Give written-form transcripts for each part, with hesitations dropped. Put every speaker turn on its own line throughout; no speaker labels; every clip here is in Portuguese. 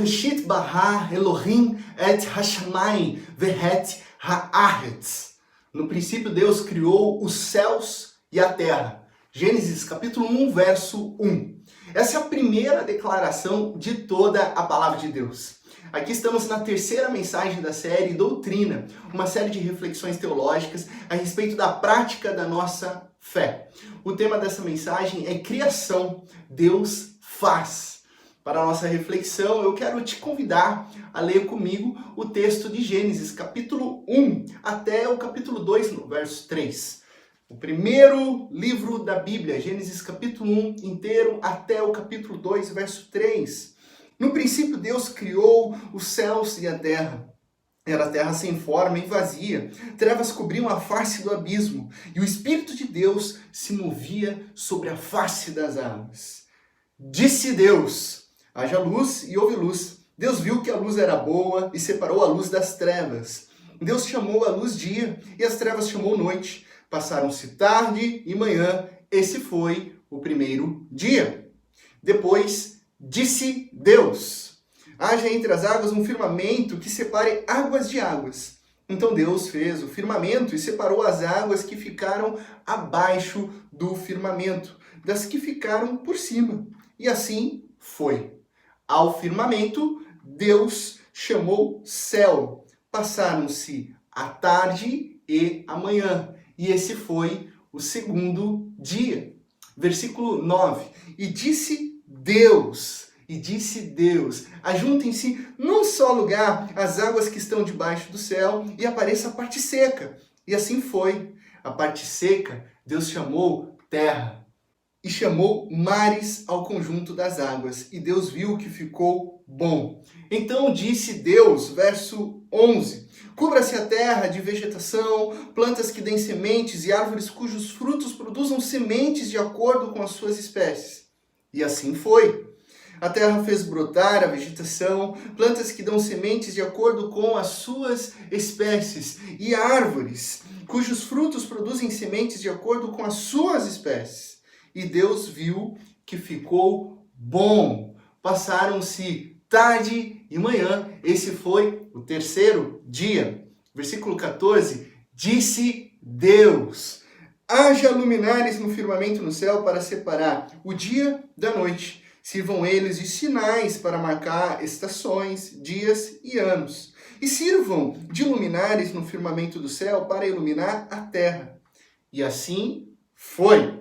ראשית ברא Elohim et hashamayim ve'et haaretz. No princípio Deus criou os céus e a terra. Gênesis capítulo 1, verso 1. Essa é a primeira declaração de toda a palavra de Deus. Aqui estamos na terceira mensagem da série Doutrina, uma série de reflexões teológicas a respeito da prática da nossa fé. O tema dessa mensagem é criação, Deus faz. Para a nossa reflexão, eu quero te convidar a ler comigo o texto de Gênesis, capítulo 1, até o capítulo 2, no verso 3. O primeiro livro da Bíblia, Gênesis capítulo 1 inteiro, até o capítulo 2, verso 3. No princípio, Deus criou os céus e a terra. Era a terra sem forma e vazia. Trevas cobriam a face do abismo, e o Espírito de Deus se movia sobre a face das águas. Disse Deus: haja luz, e houve luz. Deus viu que a luz era boa e separou a luz das trevas. Deus chamou a luz dia e as trevas chamou noite. Passaram-se tarde e manhã. Esse foi o primeiro dia. Depois disse Deus: haja entre as águas um firmamento que separe águas de águas. Então Deus fez o firmamento e separou as águas que ficaram abaixo do firmamento das que ficaram por cima. E assim foi. Ao firmamento, Deus chamou céu. Passaram-se a tarde e a manhã. E esse foi o segundo dia. Versículo 9. E disse Deus, ajuntem-se num só lugar as águas que estão debaixo do céu e apareça a parte seca. E assim foi. A parte seca, Deus chamou terra. E chamou mares ao conjunto das águas. E Deus viu que ficou bom. Então disse Deus, verso 11, cubra-se a terra de vegetação, plantas que deem sementes e árvores cujos frutos produzam sementes de acordo com as suas espécies. E assim foi. A terra fez brotar a vegetação, plantas que dão sementes de acordo com as suas espécies, e árvores cujos frutos produzem sementes de acordo com as suas espécies. E Deus viu que ficou bom. Passaram-se tarde e manhã. Esse foi o terceiro dia. Versículo 14. Disse Deus: haja luminares no firmamento no céu para separar o dia da noite. Sirvam eles de sinais para marcar estações, dias e anos. E sirvam de luminares no firmamento do céu para iluminar a terra. E assim foi.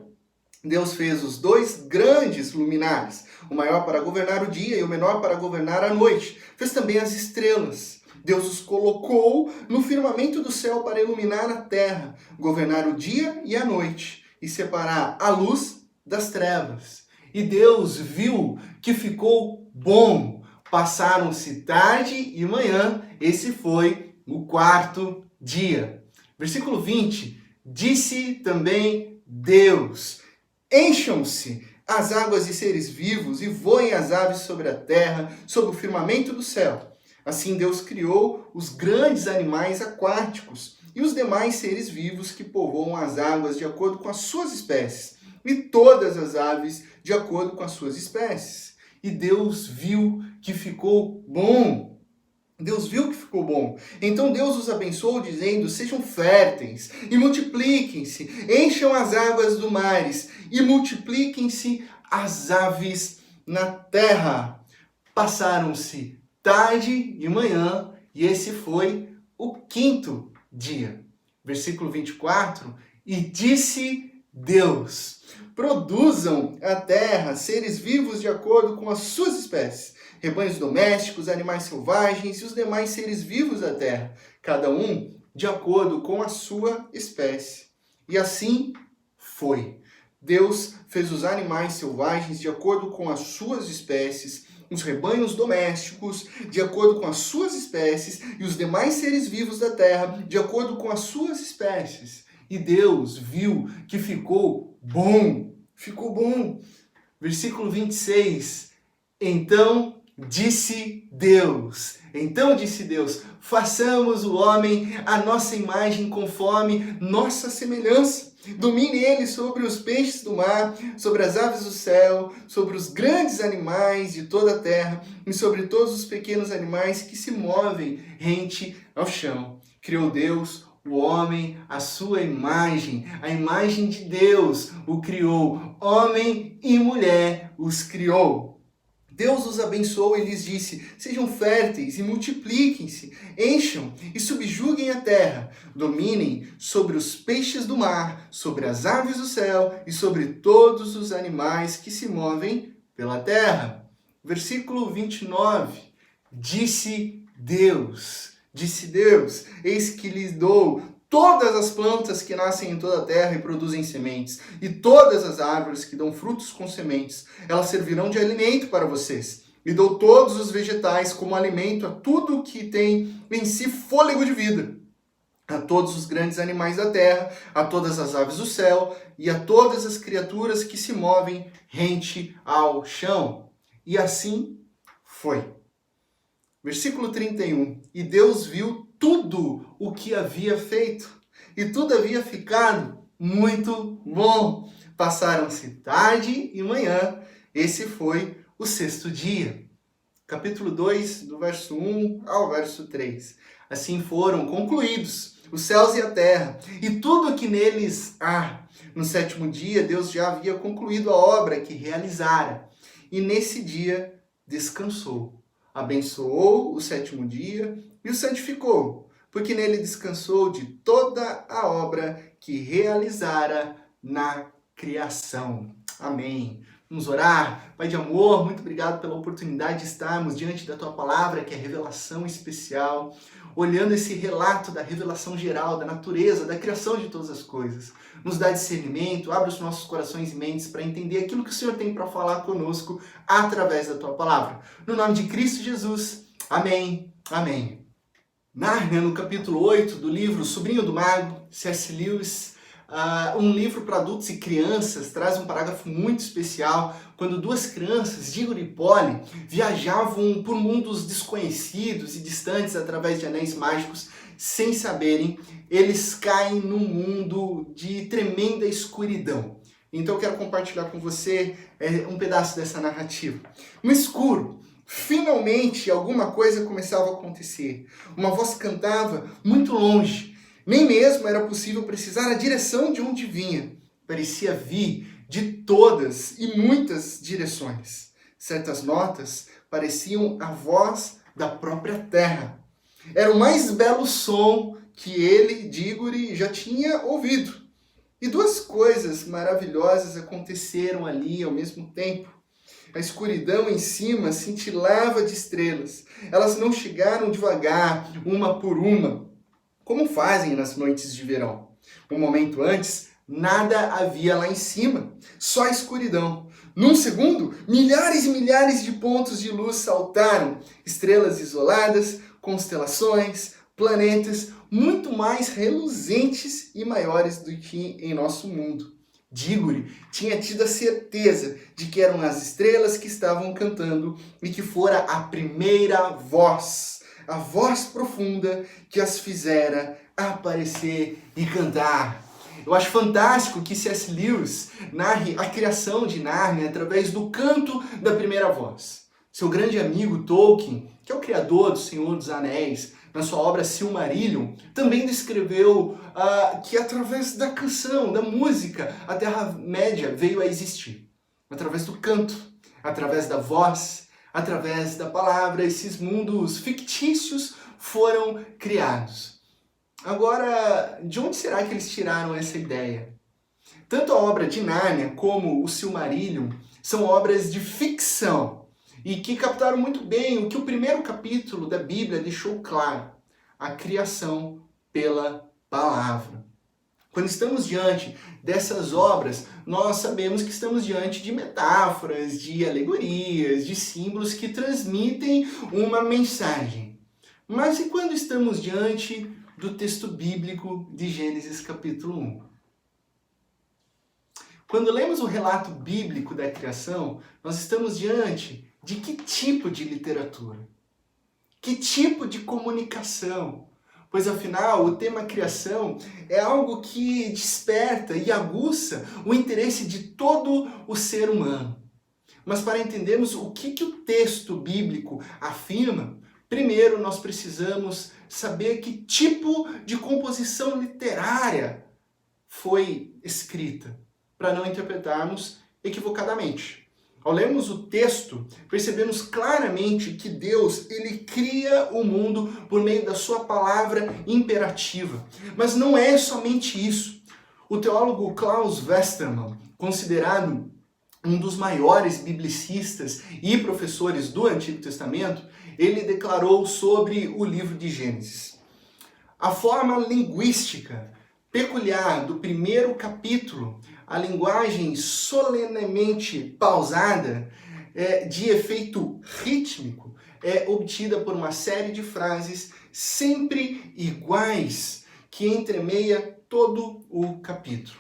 Deus fez os dois grandes luminares, o maior para governar o dia e o menor para governar a noite. Fez também as estrelas. Deus os colocou no firmamento do céu para iluminar a terra, governar o dia e a noite, e separar a luz das trevas. E Deus viu que ficou bom. Passaram-se tarde e manhã. Esse foi o quarto dia. Versículo 20. Disse também Deus: encham-se as águas de seres vivos e voem as aves sobre a terra, sobre o firmamento do céu. Assim Deus criou os grandes animais aquáticos e os demais seres vivos que povoam as águas de acordo com as suas espécies, e todas as aves de acordo com as suas espécies. E Deus viu que ficou bom. Deus viu que ficou bom. Então Deus os abençoou, dizendo: sejam férteis e multipliquem-se, encham as águas do mares e multipliquem-se as aves na terra. Passaram-se tarde e manhã, e esse foi o quinto dia. Versículo 24. E disse Deus: produzam a terra seres vivos de acordo com as suas espécies, rebanhos domésticos, animais selvagens e os demais seres vivos da terra, cada um de acordo com a sua espécie. E assim foi. Deus fez os animais selvagens de acordo com as suas espécies, os rebanhos domésticos de acordo com as suas espécies e os demais seres vivos da terra de acordo com as suas espécies. E Deus viu que ficou bom. Ficou bom. Versículo 26. Então disse Deus: Então disse Deus: façamos o homem à nossa imagem, conforme nossa semelhança. Domine ele sobre os peixes do mar, sobre as aves do céu, sobre os grandes animais de toda a terra e sobre todos os pequenos animais que se movem rente ao chão. Criou Deus o homem à sua imagem, a imagem de Deus o criou, homem e mulher os criou. Deus os abençoou e lhes disse: sejam férteis e multipliquem-se, encham e subjuguem a terra, dominem sobre os peixes do mar, sobre as aves do céu e sobre todos os animais que se movem pela terra. Versículo 29. Disse Deus, eis que lhes dou todas as plantas que nascem em toda a terra e produzem sementes, e todas as árvores que dão frutos com sementes, elas servirão de alimento para vocês. E dou todos os vegetais como alimento a tudo que tem em si fôlego de vida, a todos os grandes animais da terra, a todas as aves do céu e a todas as criaturas que se movem rente ao chão. E assim foi. Versículo 31. E Deus viu tudo o que havia feito, e tudo havia ficado muito bom. Passaram-se tarde e manhã, esse foi o sexto dia. Capítulo 2, do verso 1 ao verso 3. Assim foram concluídos os céus e a terra, e tudo o que neles há. No sétimo dia, Deus já havia concluído a obra que realizara, e nesse dia descansou. Abençoou o sétimo dia e o santificou, porque nele descansou de toda a obra que realizara na criação. Amém. Vamos orar? Pai de amor, muito obrigado pela oportunidade de estarmos diante da Tua palavra, que é revelação especial, olhando esse relato da revelação geral, da natureza, da criação de todas as coisas. Nos dá discernimento, abre os nossos corações e mentes para entender aquilo que o Senhor tem para falar conosco através da Tua palavra. No nome de Cristo Jesus, amém, amém. Nárnia, no capítulo 8 do livro Sobrinho do Mago, C.S. Lewis, um livro para adultos e crianças, traz um parágrafo muito especial, quando duas crianças, Dígoro e Polly, viajavam por mundos desconhecidos e distantes através de anéis mágicos, sem saberem, eles caem num mundo de tremenda escuridão. Então eu quero compartilhar com você um pedaço dessa narrativa. No escuro, finalmente alguma coisa começava a acontecer. Uma voz cantava muito longe. Nem mesmo era possível precisar a direção de onde vinha. Parecia vir de todas e muitas direções. Certas notas pareciam a voz da própria terra. Era o mais belo som que ele, Dígore, já tinha ouvido. E duas coisas maravilhosas aconteceram ali ao mesmo tempo. A escuridão em cima cintilava de estrelas. Elas não chegaram devagar, uma por uma, como fazem nas noites de verão. Um momento antes, nada havia lá em cima, só escuridão. Num segundo, milhares e milhares de pontos de luz saltaram, estrelas isoladas, constelações, planetas, muito mais reluzentes e maiores do que em nosso mundo. Dígore tinha tido a certeza de que eram as estrelas que estavam cantando e que fora a primeira voz, a voz profunda que as fizera aparecer e cantar. Eu acho fantástico que C.S. Lewis narre a criação de Nárnia através do canto da primeira voz. Seu grande amigo Tolkien, que é o criador do Senhor dos Anéis, na sua obra Silmarillion, também descreveu que através da canção, da música, a Terra-média veio a existir. Através do canto, através da voz, através da palavra, esses mundos fictícios foram criados. Agora, de onde será que eles tiraram essa ideia? Tanto a obra de Nárnia como o Silmarillion são obras de ficção e que captaram muito bem o que o primeiro capítulo da Bíblia deixou claro: a criação pela palavra. Quando estamos diante dessas obras, nós sabemos que estamos diante de metáforas, de alegorias, de símbolos que transmitem uma mensagem. Mas e quando estamos diante do texto bíblico de Gênesis capítulo 1? Quando lemos o relato bíblico da criação, nós estamos diante de que tipo de literatura? Que tipo de comunicação? Pois afinal, o tema criação é algo que desperta e aguça o interesse de todo o ser humano. Mas para entendermos o que o texto bíblico afirma, primeiro nós precisamos saber que tipo de composição literária foi escrita, para não interpretarmos equivocadamente. Ao lermos o texto, percebemos claramente que Deus, ele cria o mundo por meio da sua palavra imperativa. Mas não é somente isso. O teólogo Klaus Westermann, considerado um dos maiores biblicistas e professores do Antigo Testamento, ele declarou sobre o livro de Gênesis: a forma linguística peculiar do primeiro capítulo, a linguagem solenemente pausada, de efeito rítmico, é obtida por uma série de frases sempre iguais que entremeia todo o capítulo.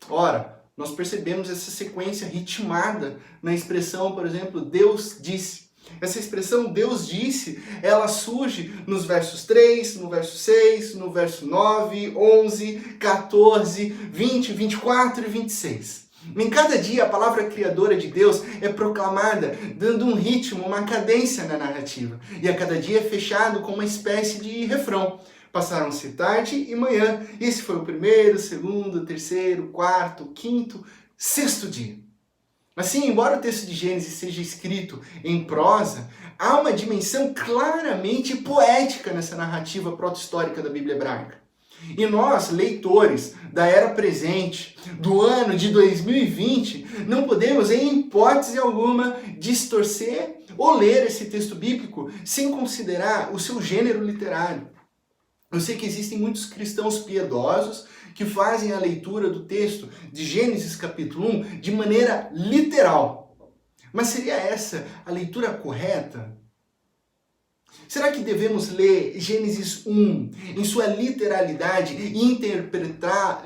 Ora, nós percebemos essa sequência ritmada na expressão, por exemplo, Deus disse. Essa expressão Deus disse, ela surge nos versos 3, no verso 6, no verso 9, 11, 14, 20, 24 e 26. Em cada dia a palavra criadora de Deus é proclamada, dando um ritmo, uma cadência na narrativa. E a cada dia é fechado com uma espécie de refrão. Passaram-se tarde e manhã. Esse foi o primeiro, segundo, terceiro, quarto, quinto, sexto dia. Assim, embora o texto de Gênesis seja escrito em prosa, há uma dimensão claramente poética nessa narrativa proto-histórica da Bíblia hebraica. E nós, leitores da era presente, do ano de 2020, não podemos, em hipótese alguma, distorcer ou ler esse texto bíblico sem considerar o seu gênero literário. Eu sei que existem muitos cristãos piedosos que fazem a leitura do texto de Gênesis capítulo 1 de maneira literal. Mas seria essa a leitura correta? Será que devemos ler Gênesis 1 em sua literalidade e interpretar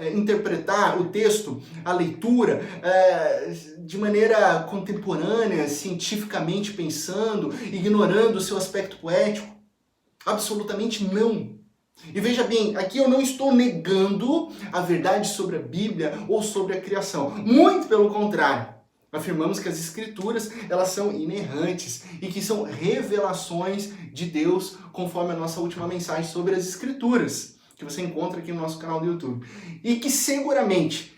o texto, a leitura, de maneira contemporânea, cientificamente pensando, ignorando o seu aspecto poético? Absolutamente não. E veja bem, aqui eu não estou negando a verdade sobre a Bíblia ou sobre a criação. Muito pelo contrário. Afirmamos que as Escrituras, elas são inerrantes e que são revelações de Deus, conforme a nossa última mensagem sobre as Escrituras, que você encontra aqui no nosso canal do YouTube. E que seguramente,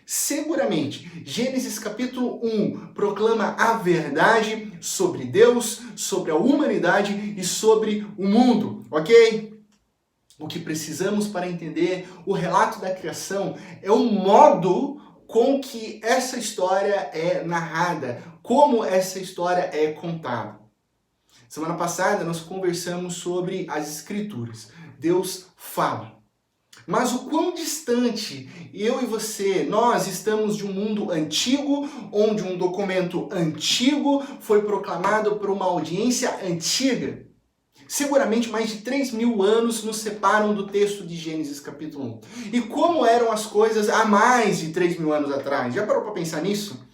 Gênesis capítulo 1 proclama a verdade sobre Deus, sobre a humanidade e sobre o mundo, ok? O que precisamos para entender o relato da criação é o modo com que essa história é narrada, como essa história é contada. Semana passada nós conversamos sobre as Escrituras. Deus fala. Mas o quão distante eu e você, nós estamos de um mundo antigo, onde um documento antigo foi proclamado por uma audiência antiga. Seguramente mais de 3.000 anos nos separam do texto de Gênesis capítulo 1. E como eram as coisas há mais de 3.000 anos atrás? Já parou para pensar nisso?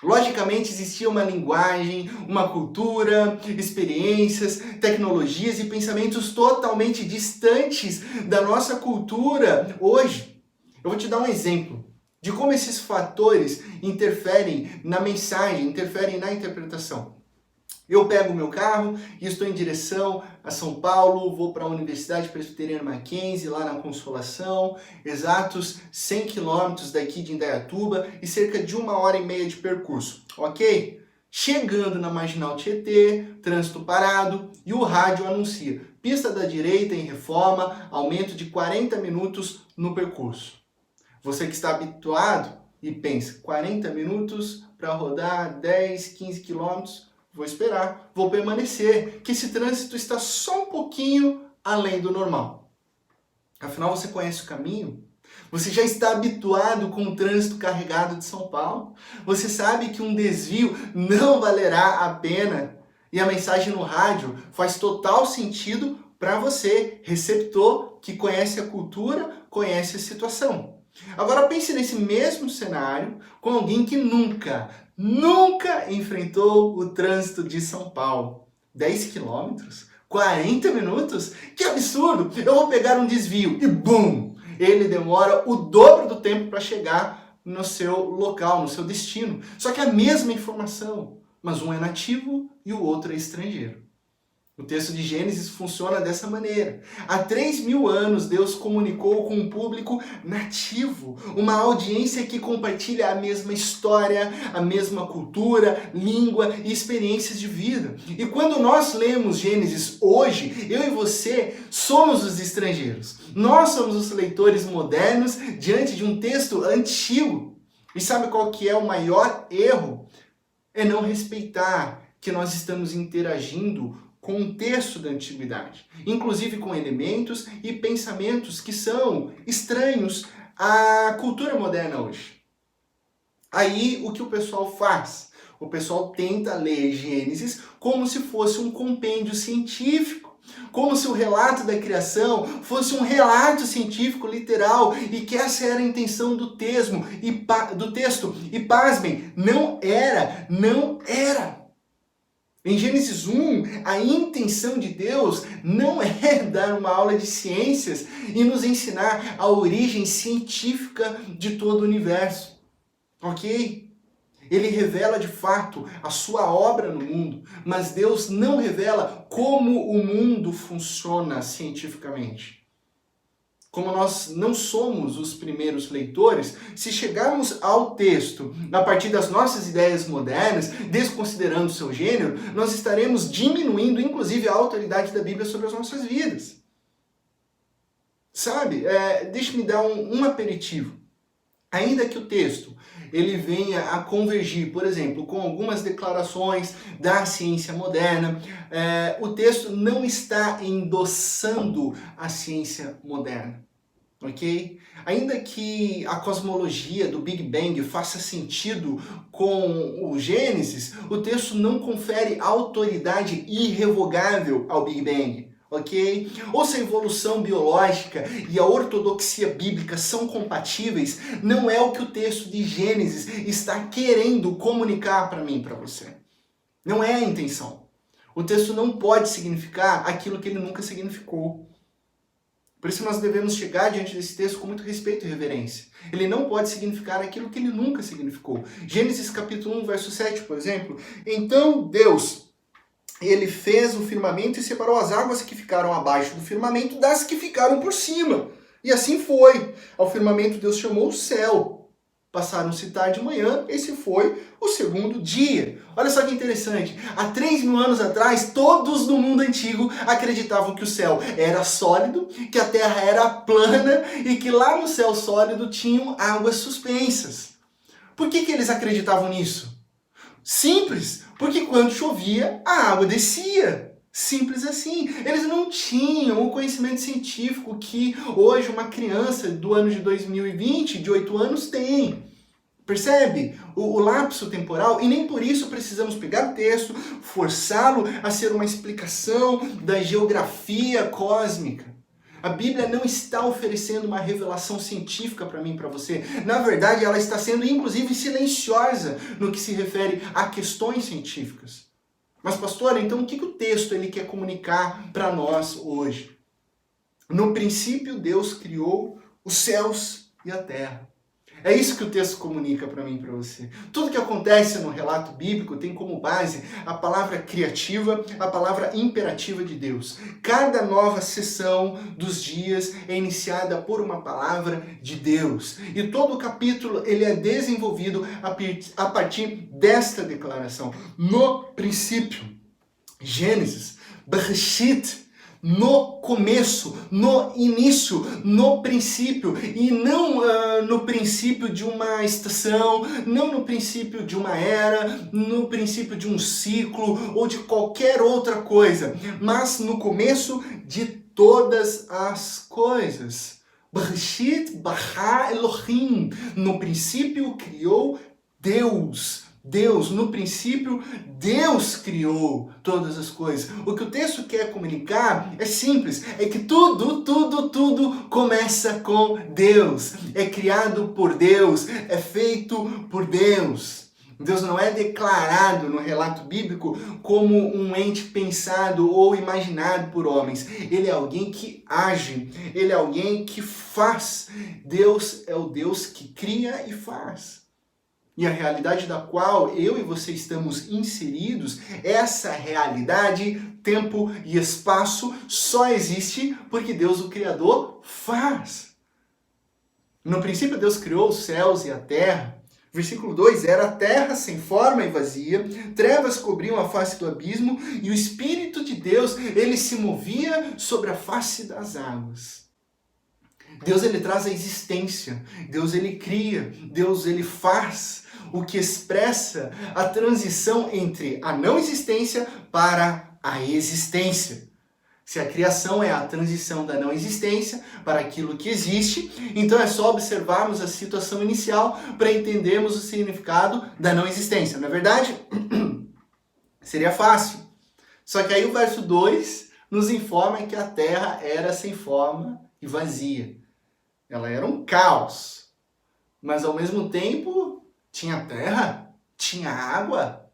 Logicamente existia uma linguagem, uma cultura, experiências, tecnologias e pensamentos totalmente distantes da nossa cultura hoje. Eu vou te dar um exemplo de como esses fatores interferem na mensagem, interferem na interpretação. Eu pego o meu carro e estou em direção a São Paulo, vou para a Universidade Presbiteriana Mackenzie, lá na Consolação, exatos 100 quilômetros daqui de Indaiatuba e cerca de 1h30 de percurso, ok? Chegando na Marginal Tietê, trânsito parado e o rádio anuncia: pista da direita em reforma, aumento de 40 minutos no percurso. Você que está habituado e pensa, 40 minutos para rodar 10, 15 quilômetros, vou esperar, vou permanecer, que esse trânsito está só um pouquinho além do normal. Afinal, você conhece o caminho? Você já está habituado com o trânsito carregado de São Paulo? Você sabe que um desvio não valerá a pena? E a mensagem no rádio faz total sentido para você, receptor, que conhece a cultura, conhece a situação. Agora pense nesse mesmo cenário com alguém que nunca enfrentou o trânsito de São Paulo. 10 quilômetros? 40 minutos? Que absurdo! Eu vou pegar um desvio e bum! Ele demora o dobro do tempo para chegar no seu local, no seu destino. Só que a mesma informação, mas um é nativo e o outro é estrangeiro. O texto de Gênesis funciona dessa maneira. Há 3.000 anos, Deus comunicou com um público nativo, uma audiência que compartilha a mesma história, a mesma cultura, língua e experiências de vida. E quando nós lemos Gênesis hoje, eu e você somos os estrangeiros. Nós somos os leitores modernos diante de um texto antigo. E sabe qual que é o maior erro? É não respeitar que nós estamos interagindo com um texto da antiguidade, inclusive com elementos e pensamentos que são estranhos à cultura moderna hoje. Aí, o que o pessoal faz? O pessoal tenta ler Gênesis como se fosse um compêndio científico, como se o relato da criação fosse um relato científico literal e que essa era a intenção do texto. E pasmem, não era. Em Gênesis 1, a intenção de Deus não é dar uma aula de ciências e nos ensinar a origem científica de todo o universo, ok? Ele revela de fato a sua obra no mundo, mas Deus não revela como o mundo funciona cientificamente. Como nós não somos os primeiros leitores, se chegarmos ao texto a partir das nossas ideias modernas, desconsiderando seu gênero, nós estaremos diminuindo, inclusive, a autoridade da Bíblia sobre as nossas vidas. Sabe, deixe-me dar um aperitivo. Ainda que o texto ele venha a convergir, por exemplo, com algumas declarações da ciência moderna, o texto não está endossando a ciência moderna, ok? Ainda que a cosmologia do Big Bang faça sentido com o Gênesis, o texto não confere autoridade irrevogável ao Big Bang. Ok? Ou se a evolução biológica e a ortodoxia bíblica são compatíveis, não é o que o texto de Gênesis está querendo comunicar para mim e para você. Não é a intenção. O texto não pode significar aquilo que ele nunca significou. Por isso nós devemos chegar diante desse texto com muito respeito e reverência. Ele não pode significar aquilo que ele nunca significou. Gênesis capítulo 1, verso 7, por exemplo. Então Deus... Ele fez o firmamento e separou as águas que ficaram abaixo do firmamento das que ficaram por cima. E assim foi. Ao firmamento Deus chamou o céu. Passaram-se tarde e manhã, esse foi o segundo dia. Olha só que interessante. Há 3.000 anos atrás, todos no mundo antigo acreditavam que o céu era sólido, que a terra era plana e que lá no céu sólido tinham águas suspensas. Por que eles acreditavam nisso? Simples, porque quando chovia, a água descia. Simples assim. Eles não tinham o conhecimento científico que hoje uma criança do ano de 2020, de 8 anos, tem. Percebe? O lapso temporal, e nem por isso precisamos pegar o texto, forçá-lo a ser uma explicação da geografia cósmica. A Bíblia não está oferecendo uma revelação científica para mim e para você. Na verdade, ela está sendo, inclusive, silenciosa no que se refere a questões científicas. Mas, pastor, então o que o texto ele quer comunicar para nós hoje? No princípio, Deus criou os céus e a terra. É isso que o texto comunica para mim e para você. Tudo que acontece no relato bíblico tem como base a palavra criativa, a palavra imperativa de Deus. Cada nova sessão dos dias é iniciada por uma palavra de Deus. E todo o capítulo ele é desenvolvido a partir desta declaração. No princípio, Gênesis, Bereshit, no começo, no início, no princípio, e não no princípio de uma estação, não no princípio de uma era, no princípio de um ciclo ou de qualquer outra coisa, mas no começo de todas as coisas. Bereshit bara Elohim, no princípio criou Deus. Deus, no princípio, Deus criou todas as coisas. O que o texto quer comunicar é simples, é que tudo começa com Deus. É criado por Deus, é feito por Deus. Deus não é declarado no relato bíblico como um ente pensado ou imaginado por homens. Ele é alguém que age, ele é alguém que faz. Deus é o Deus que cria e faz. E a realidade da qual eu e você estamos inseridos, essa realidade, tempo e espaço, só existe porque Deus, o Criador, faz. No princípio, Deus criou os céus e a terra. Versículo 2, era a terra sem forma e vazia, trevas cobriam a face do abismo, e o Espírito de Deus, ele se movia sobre a face das águas. Deus, ele traz a existência, Deus, ele cria, Deus, ele faz, o que expressa a transição entre a não existência para a existência. Se a criação é a transição da não existência para aquilo que existe, então é só observarmos a situação inicial para entendermos o significado da não existência. Na verdade, seria fácil. Só que aí o verso 2 nos informa que a terra era sem forma e vazia. Ela era um caos. Mas ao mesmo tempo, tinha terra, tinha água.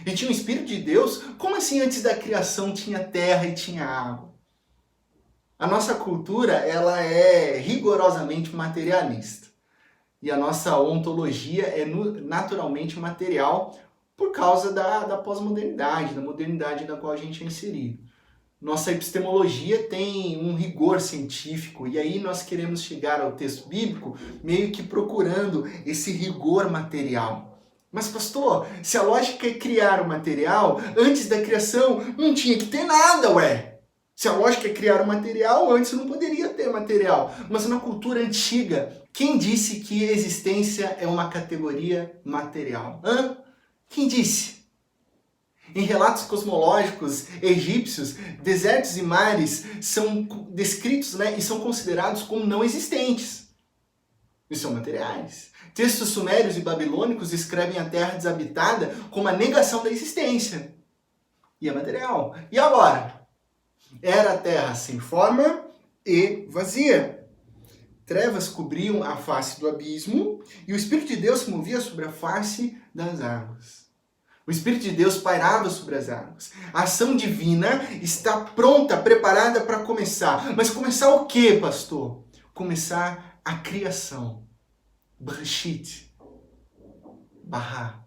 E tinha o Espírito de Deus. Como assim antes da criação tinha terra e tinha água? A nossa cultura, ela é rigorosamente materialista. E a nossa ontologia é naturalmente material por causa da pós-modernidade, da modernidade na qual a gente é inserido. Nossa epistemologia tem um rigor científico e aí nós queremos chegar ao texto bíblico meio que procurando esse rigor material. Mas pastor, se a lógica é criar o material, antes da criação não tinha que ter nada, ué. Se a lógica é criar o material, antes não poderia ter material. Mas na cultura antiga, quem disse que existência é uma categoria material? Quem disse? Em relatos cosmológicos egípcios, desertos e mares são descritos, e são considerados como não existentes. E são materiais. Textos sumérios e babilônicos descrevem a terra desabitada como a negação da existência. E é material. E agora? Era a terra sem forma e vazia. Trevas cobriam a face do abismo e o Espírito de Deus se movia sobre a face das águas. O Espírito de Deus pairava sobre as águas. A ação divina está pronta, preparada para começar. Mas começar o quê, pastor? Começar a criação. Breshit. Bará.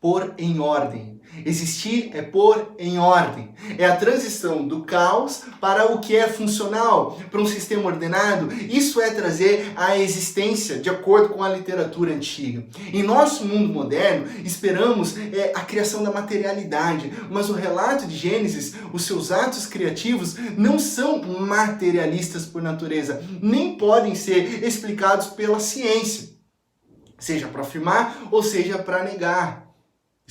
Pôr em ordem. Existir é pôr em ordem. É a transição do caos para o que é funcional, para um sistema ordenado. Isso é trazer a existência de acordo com a literatura antiga. Em nosso mundo moderno, esperamos a criação da materialidade, mas o relato de Gênesis, os seus atos criativos, não são materialistas por natureza, nem podem ser explicados pela ciência, seja para afirmar ou seja para negar.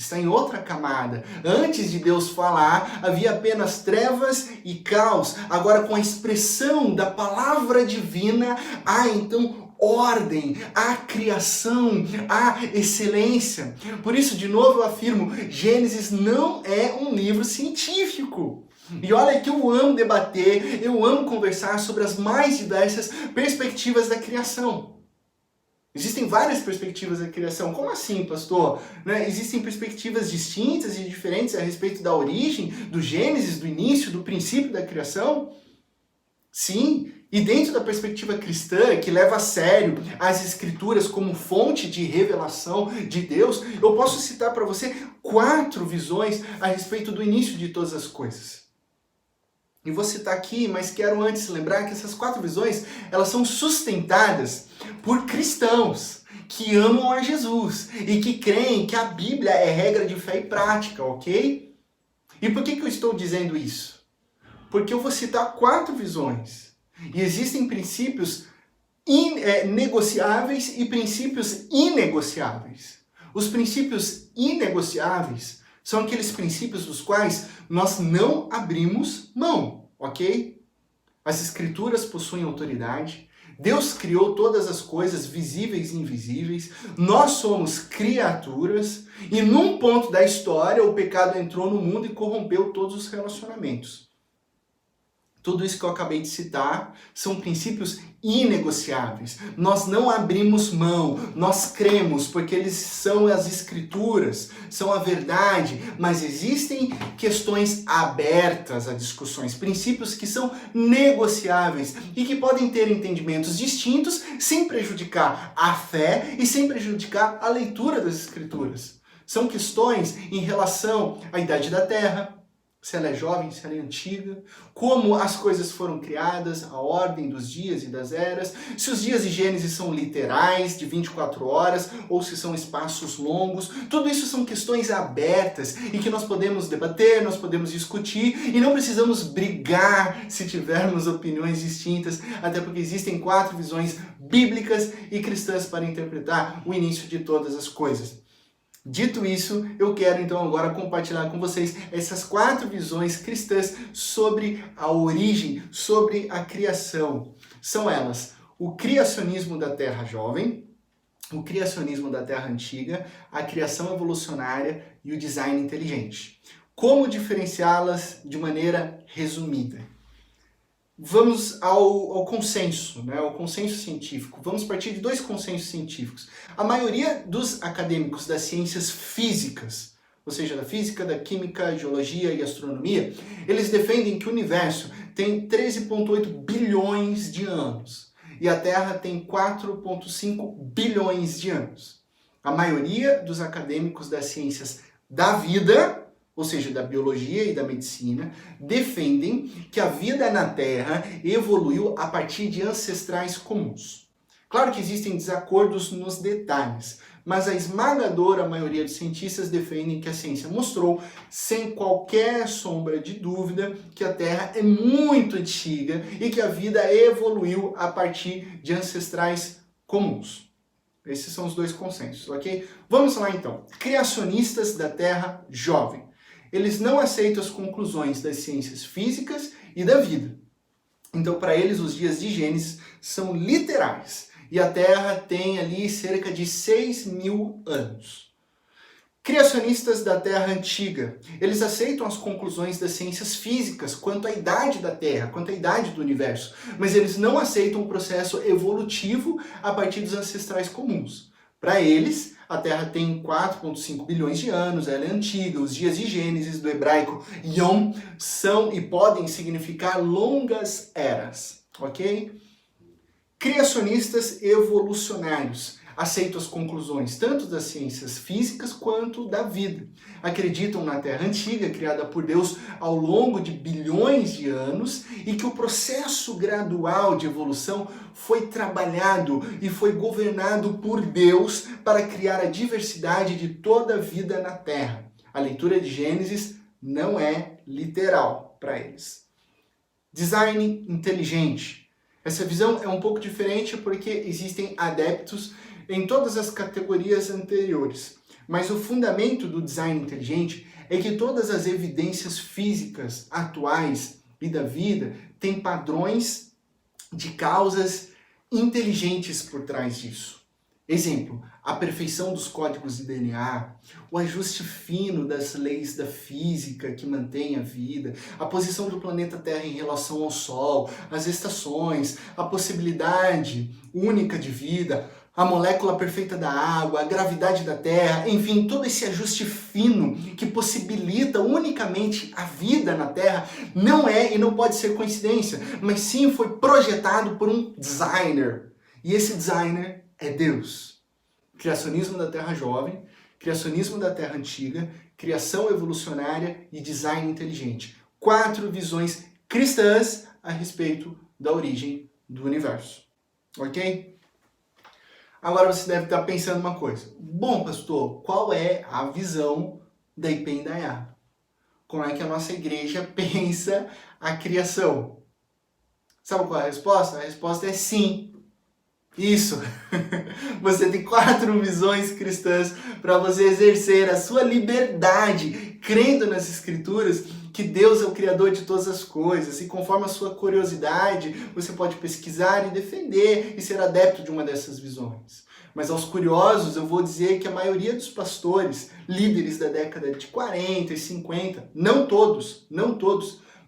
Está em outra camada. Antes de Deus falar, havia apenas trevas e caos. Agora, com a expressão da palavra divina, há então ordem, há criação, há excelência. Por isso, de novo eu afirmo, Gênesis não é um livro científico. E olha que eu amo debater, eu amo conversar sobre as mais diversas perspectivas da criação. Existem várias perspectivas da criação. Como assim, pastor? Existem perspectivas distintas e diferentes a respeito da origem, do Gênesis, do início, do princípio da criação? Sim, e dentro da perspectiva cristã, que leva a sério as Escrituras como fonte de revelação de Deus, eu posso citar para você 4 visões a respeito do início de todas as coisas. E vou citar aqui, mas quero antes lembrar que essas 4 visões, elas são sustentadas por cristãos que amam a Jesus e que creem que a Bíblia é regra de fé e prática, ok? E por que eu estou dizendo isso? Porque eu vou citar 4 visões. E existem princípios negociáveis e princípios inegociáveis. Os princípios inegociáveis são aqueles princípios dos quais nós não abrimos mão, ok? As Escrituras possuem autoridade. Deus criou todas as coisas visíveis e invisíveis. Nós somos criaturas. E num ponto da história, o pecado entrou no mundo e corrompeu todos os relacionamentos. Tudo isso que eu acabei de citar são princípios inegociáveis. Nós não abrimos mão, nós cremos porque eles são as escrituras, são a verdade, mas existem questões abertas a discussões, princípios que são negociáveis e que podem ter entendimentos distintos sem prejudicar a fé e sem prejudicar a leitura das escrituras. São questões em relação à idade da terra, se ela é jovem, se ela é antiga, como as coisas foram criadas, a ordem dos dias e das eras, se os dias de Gênesis são literais, de 24 horas, ou se são espaços longos. Tudo isso são questões abertas e que nós podemos debater, nós podemos discutir e não precisamos brigar se tivermos opiniões distintas, até porque existem 4 visões bíblicas e cristãs para interpretar o início de todas as coisas. Dito isso, eu quero então agora compartilhar com vocês essas 4 visões cristãs sobre a origem, sobre a criação. São elas: o criacionismo da Terra Jovem, o criacionismo da Terra Antiga, a criação evolucionária e o design inteligente. Como diferenciá-las de maneira resumida? Vamos ao consenso, né? Ao consenso científico. Vamos partir de 2 consensos científicos. A maioria dos acadêmicos das ciências físicas, ou seja, da física, da química, geologia e astronomia, eles defendem que o universo tem 13,8 bilhões de anos e a Terra tem 4,5 bilhões de anos. A maioria dos acadêmicos das ciências da vida, ou seja, da biologia e da medicina, defendem que a vida na Terra evoluiu a partir de ancestrais comuns. Claro que existem desacordos nos detalhes, mas a esmagadora maioria dos cientistas defendem que a ciência mostrou, sem qualquer sombra de dúvida, que a Terra é muito antiga e que a vida evoluiu a partir de ancestrais comuns. Esses são os 2 consensos, ok? Vamos lá então. Criacionistas da Terra Jovem. Eles não aceitam as conclusões das ciências físicas e da vida. Então, para eles, os dias de Gênesis são literais. E a Terra tem ali cerca de 6.000 anos. Criacionistas da Terra Antiga. Eles aceitam as conclusões das ciências físicas quanto à idade da Terra, quanto à idade do universo. Mas eles não aceitam o processo evolutivo a partir dos ancestrais comuns. Para eles, a Terra tem 4,5 bilhões de anos, ela é antiga. Os dias de Gênesis, do hebraico Yom, são e podem significar longas eras, ok? Criacionistas evolucionários aceitam as conclusões tanto das ciências físicas quanto da vida. Acreditam na Terra antiga, criada por Deus ao longo de bilhões de anos, e que o processo gradual de evolução foi trabalhado e foi governado por Deus para criar a diversidade de toda a vida na Terra. A leitura de Gênesis não é literal para eles. Design inteligente. Essa visão é um pouco diferente porque existem adeptos em todas as categorias anteriores. Mas o fundamento do design inteligente é que todas as evidências físicas atuais e da vida têm padrões de causas inteligentes por trás disso. Exemplo, a perfeição dos códigos de DNA, o ajuste fino das leis da física que mantém a vida, a posição do planeta Terra em relação ao Sol, as estações, a possibilidade única de vida, a molécula perfeita da água, a gravidade da Terra, enfim, todo esse ajuste fino que possibilita unicamente a vida na Terra não é e não pode ser coincidência, mas sim foi projetado por um designer. E esse designer é Deus. Criacionismo da Terra Jovem, criacionismo da Terra Antiga, criação evolucionária e design inteligente. 4 visões cristãs a respeito da origem do universo. Ok? Agora você deve estar pensando uma coisa. Bom, pastor, qual é a visão da IPEM Indaiá? Como é que a nossa igreja pensa a criação? Sabe qual é a resposta? A resposta é sim. Isso! Você tem 4 visões cristãs para você exercer a sua liberdade, crendo nas Escrituras, que Deus é o Criador de todas as coisas, e conforme a sua curiosidade, você pode pesquisar e defender e ser adepto de uma dessas visões. Mas aos curiosos, eu vou dizer que a maioria dos pastores, líderes da década de 40 e 50, não todos,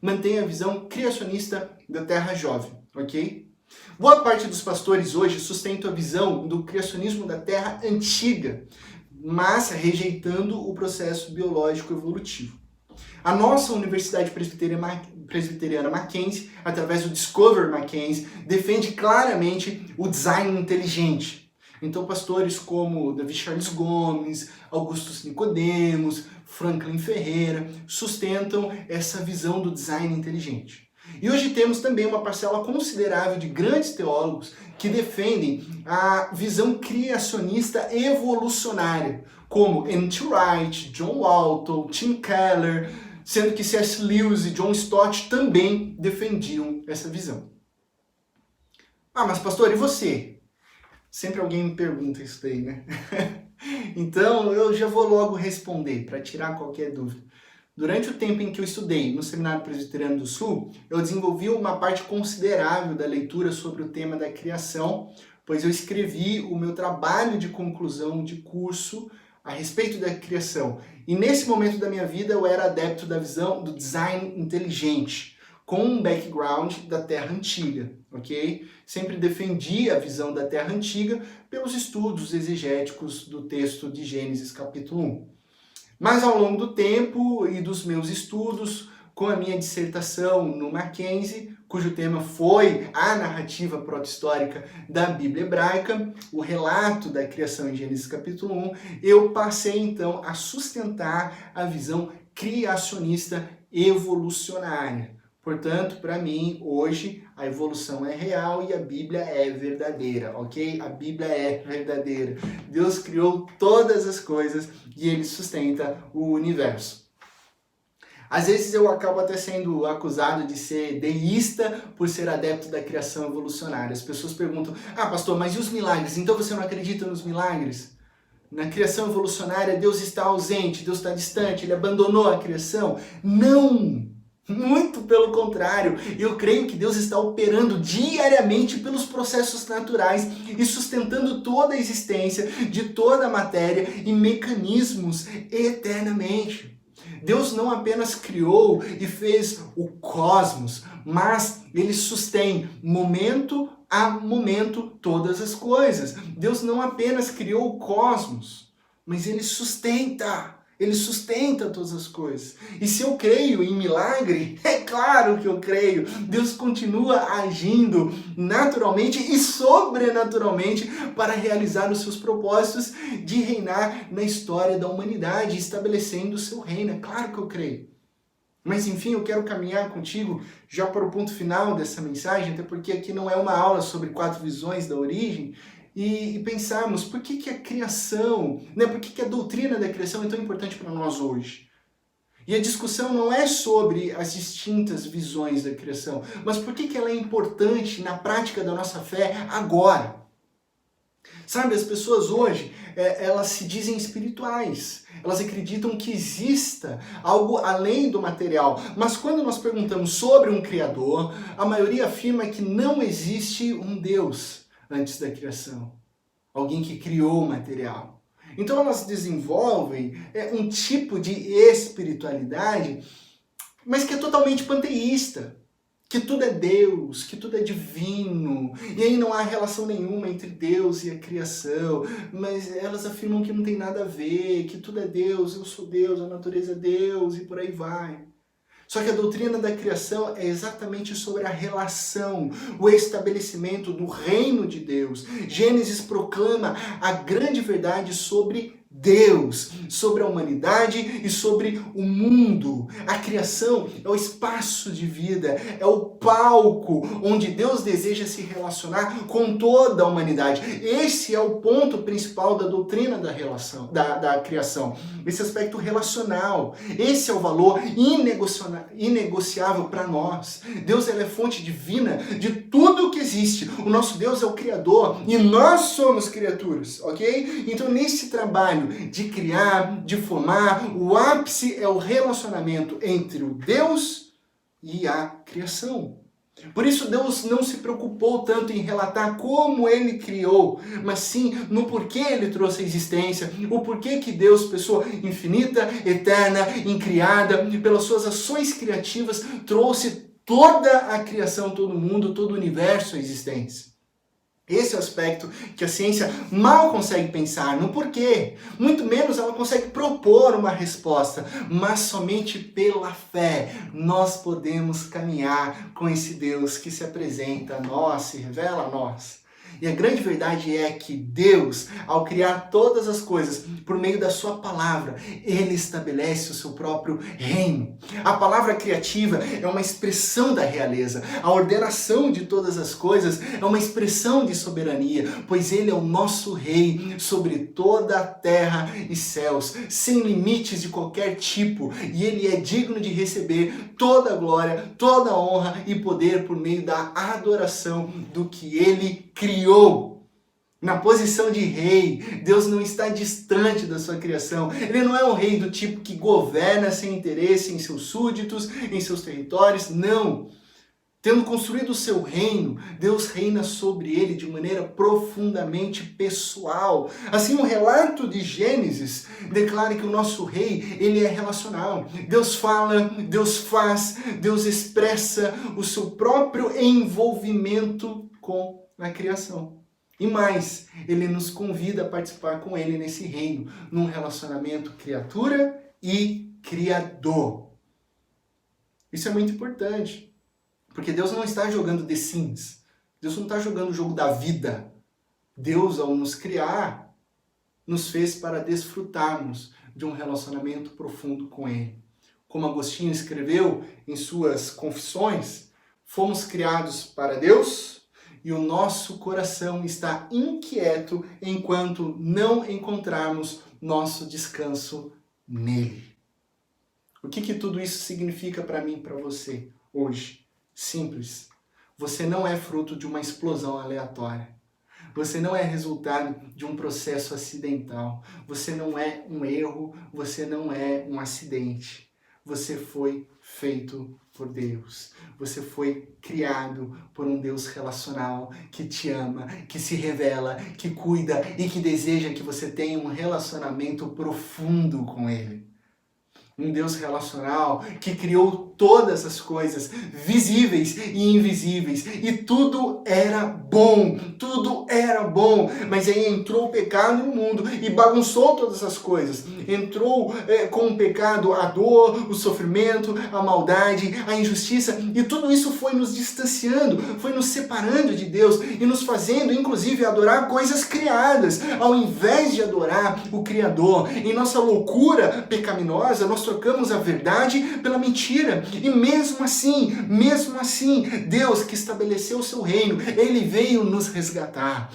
mantém a visão criacionista da Terra jovem, ok? Boa parte dos pastores hoje sustentam a visão do criacionismo da Terra antiga, mas rejeitando o processo biológico evolutivo. A nossa Universidade Presbiteriana Mackenzie, através do Discover Mackenzie, defende claramente o design inteligente. Então, pastores como Davi Charles Gomes, Augustus Nicodemos, Franklin Ferreira, sustentam essa visão do design inteligente. E hoje temos também uma parcela considerável de grandes teólogos que defendem a visão criacionista evolucionária, como N.T. Wright, John Walton, Tim Keller, sendo que C.S. Lewis e John Stott também defendiam essa visão. Ah, mas pastor, e você? Sempre alguém me pergunta isso daí, né? Então, eu já vou logo responder, para tirar qualquer dúvida. Durante o tempo em que eu estudei no Seminário Presbiteriano do Sul, eu desenvolvi uma parte considerável da leitura sobre o tema da criação, pois eu escrevi o meu trabalho de conclusão de curso a respeito da criação. E nesse momento da minha vida eu era adepto da visão do design inteligente, com um background da Terra Antiga, ok? Sempre defendi a visão da Terra Antiga pelos estudos exegéticos do texto de Gênesis capítulo 1. Mas ao longo do tempo e dos meus estudos, com a minha dissertação no Mackenzie, cujo tema foi a narrativa proto-histórica da Bíblia hebraica, o relato da criação em Gênesis capítulo 1, eu passei então a sustentar a visão criacionista evolucionária. Portanto, para mim, hoje, a evolução é real e a Bíblia é verdadeira, ok? A Bíblia é verdadeira. Deus criou todas as coisas e Ele sustenta o universo. Às vezes eu acabo até sendo acusado de ser deísta por ser adepto da criação evolucionária. As pessoas perguntam, pastor, mas e os milagres? Então você não acredita nos milagres? Na criação evolucionária, Deus está ausente, Deus está distante, Ele abandonou a criação? Não! Muito pelo contrário, eu creio que Deus está operando diariamente pelos processos naturais e sustentando toda a existência de toda a matéria e mecanismos eternamente. Deus não apenas criou e fez o cosmos, mas Ele sustém momento a momento todas as coisas. Deus não apenas criou o cosmos, mas Ele sustenta. Ele sustenta todas as coisas. E se eu creio em milagre, é claro que eu creio. Deus continua agindo naturalmente e sobrenaturalmente para realizar os seus propósitos de reinar na história da humanidade, estabelecendo o seu reino. É claro que eu creio. Mas enfim, eu quero caminhar contigo já para o ponto final dessa mensagem, até porque aqui não é uma aula sobre 4 visões da origem, e pensarmos por que a criação, por que a doutrina da criação é tão importante para nós hoje. E a discussão não é sobre as distintas visões da criação, mas por que ela é importante na prática da nossa fé agora. Sabe, as pessoas hoje, elas se dizem espirituais, elas acreditam que exista algo além do material, mas quando nós perguntamos sobre um Criador, a maioria afirma que não existe um Deus antes da criação, alguém que criou o material. Então elas desenvolvem um tipo de espiritualidade, mas que é totalmente panteísta, que tudo é Deus, que tudo é divino, e aí não há relação nenhuma entre Deus e a criação, mas elas afirmam que não tem nada a ver, que tudo é Deus, eu sou Deus, a natureza é Deus, e por aí vai. Só que a doutrina da criação é exatamente sobre a relação, o estabelecimento do reino de Deus. Gênesis proclama a grande verdade sobre Deus, sobre a humanidade e sobre o mundo. A criação é o espaço de vida, é o palco onde Deus deseja se relacionar com toda a humanidade. Esse é o ponto principal da doutrina da criação, esse aspecto relacional. Esse é o valor inegociável para nós. Deus é fonte divina de tudo o que existe. O nosso Deus é o Criador e nós somos criaturas, ok? Então nesse trabalho de criar, de formar, o ápice é o relacionamento entre o Deus e a criação. Por isso Deus não se preocupou tanto em relatar como ele criou, mas sim no porquê ele trouxe a existência, o porquê que Deus, pessoa infinita, eterna, incriada, pelas suas ações criativas, trouxe toda a criação, todo mundo, todo o universo à existência. Esse é o aspecto que a ciência mal consegue pensar no porquê. Muito menos ela consegue propor uma resposta. Mas somente pela fé nós podemos caminhar com esse Deus que se apresenta a nós, se revela a nós. E a grande verdade é que Deus, ao criar todas as coisas por meio da sua palavra, ele estabelece o seu próprio reino. A palavra criativa é uma expressão da realeza. A ordenação de todas as coisas é uma expressão de soberania, pois ele é o nosso rei sobre toda a terra e céus, sem limites de qualquer tipo, e ele é digno de receber toda a glória, toda a honra e poder por meio da adoração do que ele criou. Na posição de rei, Deus não está distante da sua criação. Ele não é um rei do tipo que governa sem interesse em seus súditos, em seus territórios. Não. Tendo construído o seu reino, Deus reina sobre ele de maneira profundamente pessoal. Assim, o relato de Gênesis declara que o nosso rei, ele é relacional. Deus fala, Deus faz, Deus expressa o seu próprio envolvimento com a criação. E mais, ele nos convida a participar com ele nesse reino, num relacionamento criatura e criador. Isso é muito importante, porque Deus não está jogando The Sims, Deus não está jogando o jogo da vida. Deus, ao nos criar, nos fez para desfrutarmos de um relacionamento profundo com ele. Como Agostinho escreveu em suas Confissões, fomos criados para Deus, e o nosso coração está inquieto enquanto não encontrarmos nosso descanso nele. O que tudo isso significa para mim e para você hoje? Simples. Você não é fruto de uma explosão aleatória. Você não é resultado de um processo acidental. Você não é um erro, você não é um acidente. Você foi feito por Deus. Você foi criado por um Deus relacional que te ama, que se revela, que cuida e que deseja que você tenha um relacionamento profundo com Ele. Um Deus relacional que criou todas as coisas, visíveis e invisíveis, e tudo era bom, mas aí entrou o pecado no mundo e bagunçou todas as coisas. Entrou com o pecado a dor, o sofrimento, a maldade, a injustiça, e tudo isso foi nos distanciando, foi nos separando de Deus e nos fazendo, inclusive, adorar coisas criadas, ao invés de adorar o Criador. Em nossa loucura pecaminosa, nós trocamos a verdade pela mentira. E mesmo assim, Deus que estabeleceu o seu reino, ele veio nos resgatar.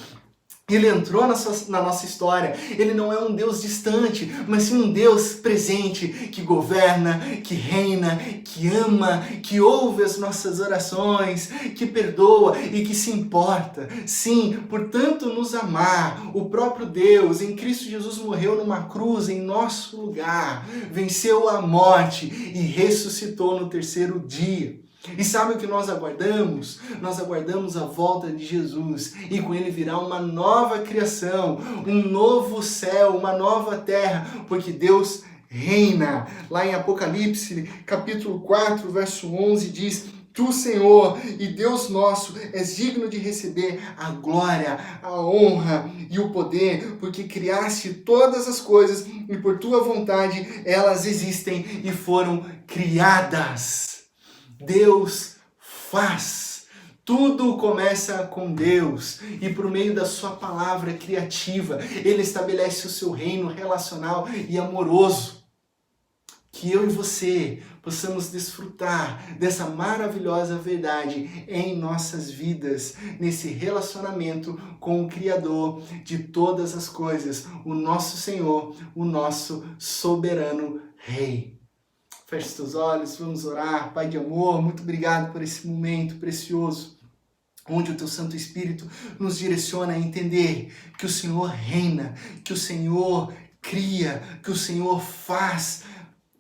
Ele entrou na nossa história. Ele não é um Deus distante, mas sim um Deus presente, que governa, que reina, que ama, que ouve as nossas orações, que perdoa e que se importa. Sim, por tanto nos amar, o próprio Deus em Cristo Jesus morreu numa cruz em nosso lugar, venceu a morte e ressuscitou no terceiro dia. E sabe o que nós aguardamos? Nós aguardamos a volta de Jesus, e com ele virá uma nova criação, um novo céu, uma nova terra, porque Deus reina. Lá em Apocalipse, capítulo 4, verso 11, diz: Tu, Senhor e Deus nosso, és digno de receber a glória, a honra e o poder, porque criaste todas as coisas e por tua vontade elas existem e foram criadas. Deus faz. Tudo começa com Deus, e por meio da sua palavra criativa, ele estabelece o seu reino relacional e amoroso. Que eu e você possamos desfrutar dessa maravilhosa verdade em nossas vidas, nesse relacionamento com o Criador de todas as coisas, o nosso Senhor, o nosso soberano Rei. Feche seus olhos, vamos orar. Pai de amor, muito obrigado por esse momento precioso, onde o Teu Santo Espírito nos direciona a entender que o Senhor reina, que o Senhor cria, que o Senhor faz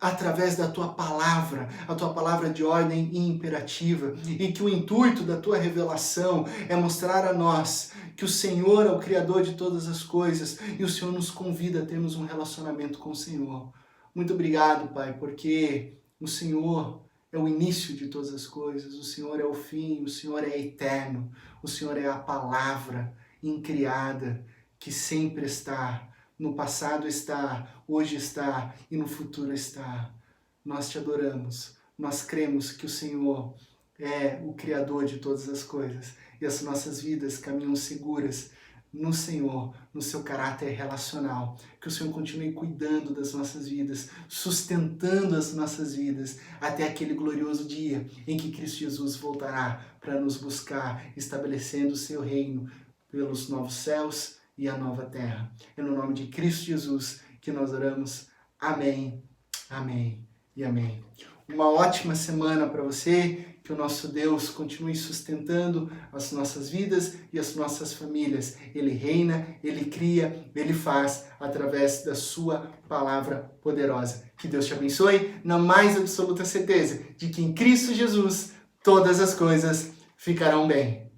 através da tua palavra, a tua palavra de ordem imperativa, e que o intuito da tua revelação é mostrar a nós que o Senhor é o Criador de todas as coisas e o Senhor nos convida a termos um relacionamento com o Senhor. Muito obrigado, Pai, porque o Senhor é o início de todas as coisas, o Senhor é o fim, o Senhor é eterno, o Senhor é a palavra incriada que sempre está. No passado está, hoje está e no futuro está. Nós te adoramos, nós cremos que o Senhor é o Criador de todas as coisas e as nossas vidas caminham seguras no Senhor, no seu caráter relacional. Que o Senhor continue cuidando das nossas vidas, sustentando as nossas vidas até aquele glorioso dia em que Cristo Jesus voltará para nos buscar, estabelecendo o seu reino pelos novos céus e a nova terra. É no nome de Cristo Jesus que nós oramos. Amém, amém e amém. Uma ótima semana para você, que o nosso Deus continue sustentando as nossas vidas e as nossas famílias. Ele reina, Ele cria, Ele faz através da sua palavra poderosa. Que Deus te abençoe na mais absoluta certeza de que em Cristo Jesus todas as coisas ficarão bem.